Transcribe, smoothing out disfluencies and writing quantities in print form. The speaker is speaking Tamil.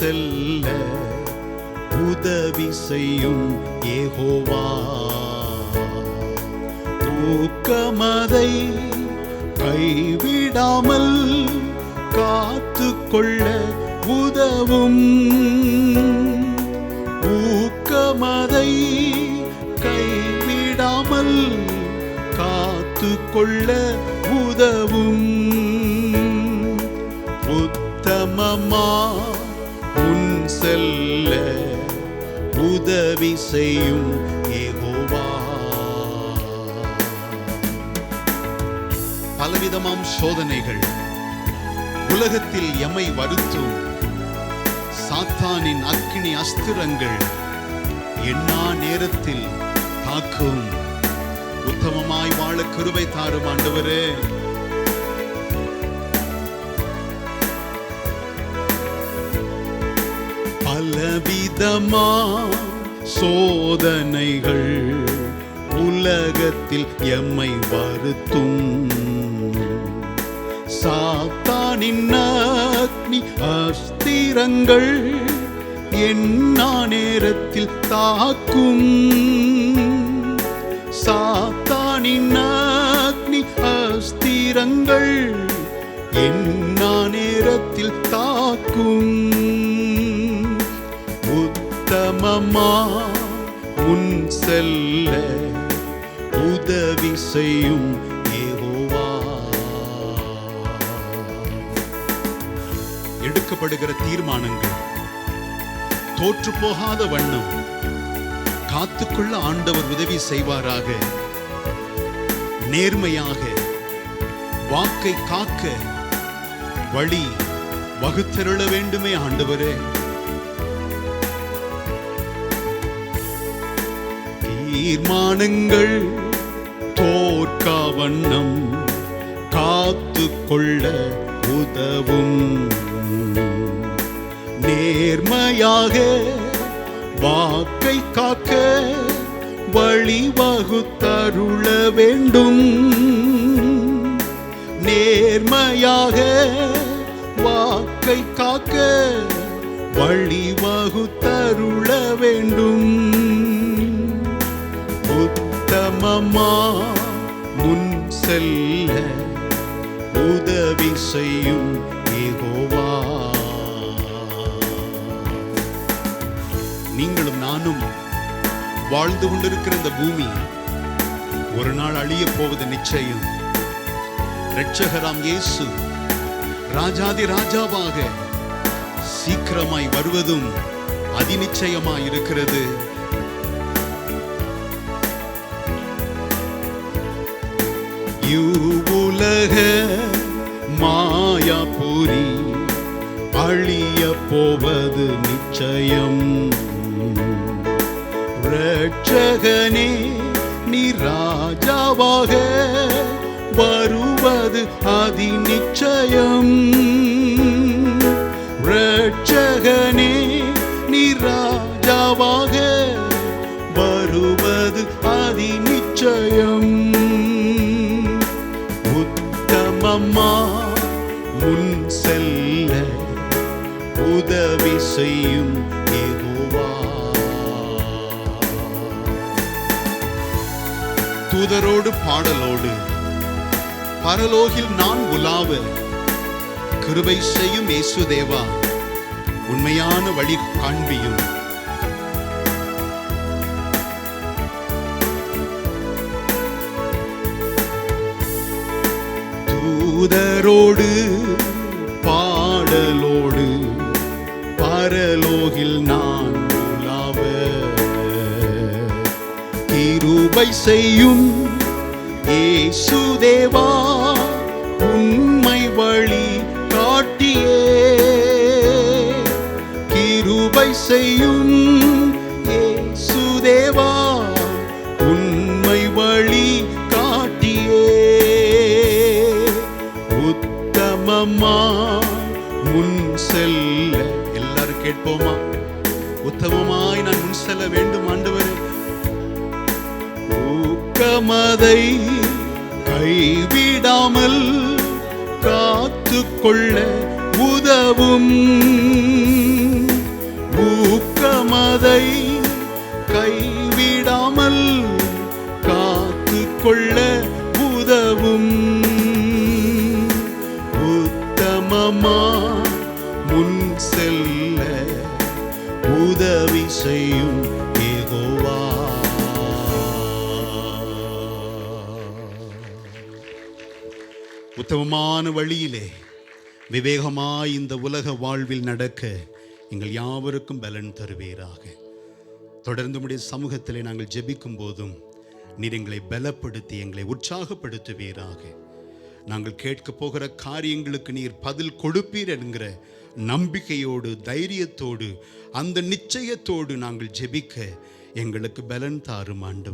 செல்ல உதவி செய்யும் யெகோவா. தூக்கமதை கைவிடாமல் காத்துக்கொள்ள உதவும். ஊக்கமதை கைவிடாமல் காத்துக்கொள்ள உதவும். உத்தமமா உன் செல்ல உதவி செய்யும் யெகோவா. பலவிதமாம் சோதனைகள் உலகத்தில் எம்மை வருத்தும். சாத்தானின் அக்கினி அஸ்திரங்கள் எண்ணா நேரத்தில் தாக்கும். உத்தமமாய் வாழ கிருபை தாரும் ஆண்டவரே. பலவிதமா சோதனைகள் உலகத்தில் எம்மை வருத்தும். சாத்தானின் அக்னி அஸ்திரங்கள் எண்ணா நேரத்தில் தாக்கும். சாத்தானின் அக்னி அஸ்திரங்கள் எண்ணா நேரத்தில் தாக்கும். உத்தமமா உன் செல்ல உதவி செய்யும் யெகோவா. எடுக்கப்படுகிற தீர்மானங்கள் தோற்று போகாத வண்ணம் காத்துக்கொள்ள ஆண்டவர் உதவி செய்வாராக. நேர்மையாக வாக்கை காக்க வழி வகுத்தருள வேண்டுமே ஆண்டவரே. தீர்மானங்கள் தோற்கா வண்ணம் காத்துக்கொள்ள உதவும். நேர்மையாக வாக்கை காக்க வழி வகுத்தருள வேண்டும். நேர்மையாக வாக்கை காக்க வழி வகுத்தருள வேண்டும். உத்தமமா முன் செல்ல உதவி செய்யும் யெகோவா. நீங்களும் நானும் வாழ்ந்து கொண்டிருக்கிற இந்த பூமி ஒரு நாள் அழிய போவது நிச்சயம். இரட்சகராம் இயேசு ராஜாதி ராஜாவாக சீக்கிரமாய் வருவதும் அதிநிச்சயமாய் இருக்கிறது. இவ்வுலக மாயாபுரி அழிய போவது நிச்சயம். இரட்சகனே நீ ராஜாவாக வருவது அதிநிச்சயம். இரட்சகனே நீ ராஜாவாக வருவது அதிநிச்சயம். உத்தமமா முன் செல்ல உதவி செய்யும் யெகோவா. தூதரோடு பாடலோடு பரலோகில் நான் உலாவ கிருபை செய்யும் இயேசு தேவா, உண்மையான வழி காண்பியும். தூதரோடு பாடலோடு பரலோகில் நான் உலாவ கிருபை செய்யும் இயேசு தேவா, உண்மை வழி காட்டியே. கிருபை செய்யும் இயேசு தேவா, உண்மை வழி காட்டியே. உத்தமமா முன் செல்ல, எல்லாரும் கேட்போமா? உத்தமமாய் நான் முன் செல்ல வேண்டும் ஆண்டவரே. ஊக்கமதை கைவிடாமல் காத்துக்கொள்ள உதவும். ஊக்கமதை கைவிடாமல் காத்து கொள்ள உதவும். உத்தமமா முன் செல்ல உதவி செய்யும் யெகோவா. உத்தமமான வழியிலே விவேகமாய் இந்த உலக வாழ்வில் நடக்க எங்கள் யாவருக்கும் பலன் தருவீராக. தொடர்ந்து உம்முடைய சமூகத்திலே நாங்கள் ஜெபிக்கும் போதும் நீர் எங்களை பலப்படுத்தி எங்களை உற்சாகப்படுத்துவீராக. நாங்கள் கேட்க போகிற காரியங்களுக்கு நீர் பதில் கொடுப்பீர் என்கிற நம்பிக்கையோடு, தைரியத்தோடு, அந்த நிச்சயத்தோடு நாங்கள் ஜெபிக்க எங்களுக்கு பலன் தாரும் ஆண்டவரே.